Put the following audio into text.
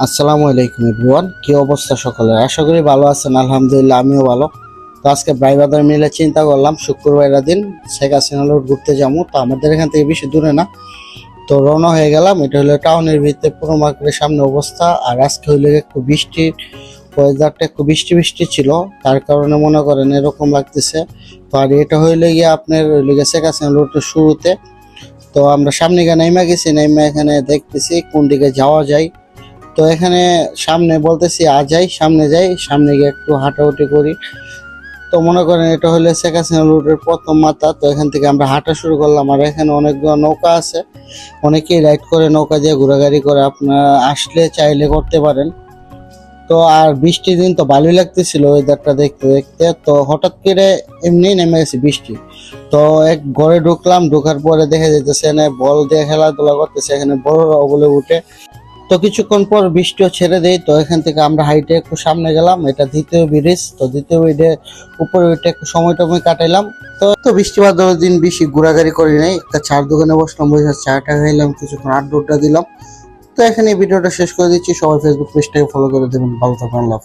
আসসালামু আলাইকুম এভরিওয়ান, কি অবস্থা সকলের? আশা করি ভালো আছেন। আলহামদুলিল্লাহ, আমিও ভালো। তো আজকে ভাই বাজার মিলে চিন্তা করলাম শুক্রবারের দিন শেখ হাসিনা রোড ঘুরতে যাবো। তো আমাদের এখান থেকে বেশি দূরে না, তো রওনা হয়ে গেলাম। এটা হলো টাউনের ভিতরে পুরো মার্কেটের সামনে অবস্থা। আর আজকে হইলে একটু বৃষ্টির ওয়েদারটা একটু বৃষ্টি বৃষ্টি ছিল, তার কারণে মনে করেন এরকম লাগতেছে। তো আর এটা হইলে গিয়ে আপনার হইলে গিয়ে শেখ হাসিনা রোডের শুরুতে। তো আমরা সামনে গিয়ে নেমে গেছি, নেমে এখানে দেখতেছি কোন দিকে যাওয়া যায়। তো এখানে সামনে বলতেছি যাই, সামনে যাই, সামনে গিয়ে একটু হাঁটাহুটি করি। তো মনে করেন এটা হলো শেখ হাসিনা রোডের প্রথম মাথা। তো এখান থেকে আমরা হাঁটা শুরু করলাম। আর এখানে অনেকগুলো নৌকা আছে, অনেকেই রাইড করে, নৌকা দিয়ে ঘোরাঘুরি করে, আপনারা আসলে চাইলে করতে পারেন। তো আর বৃষ্টির দিন তো ভালোই লাগতেছিল ওয়েদারটা দেখতে দেখতে। তো হঠাৎ করে এমনি নেমে গেছে বৃষ্টি। তো এক ঘরে ঢুকলাম, ঢোকার পরে দেখা যাইতেছে এখানে বল দিয়ে খেলাধুলা করতেছে, এখানে বড়রাও বলে উঠে। তো কিছুক্ষণ পর বৃষ্টিও ছেড়ে দেয়। তো এখান থেকে আমরা হাইটে একটু সামনে গেলাম, এটা দ্বিতীয় ব্রিজ। তো দ্বিতীয় ব্রিজে উপরে উঠে একটু সময় টময় কাটাইলাম। তো বৃষ্টি বাদলের দিন বেশি ঘোরাঘুরি করি নাই, একটা চার দোকানে বসলাম, বসে চাটা খাইলাম, কিছুক্ষণ আড্ডা দিলাম। তো এখানে ভিডিওটা শেষ করে দিচ্ছি। সবাই ফেসবুক পেজটাকে ফলো করে দেবেন। ভালো থাকবেন, আল্লাহ হাফেজ।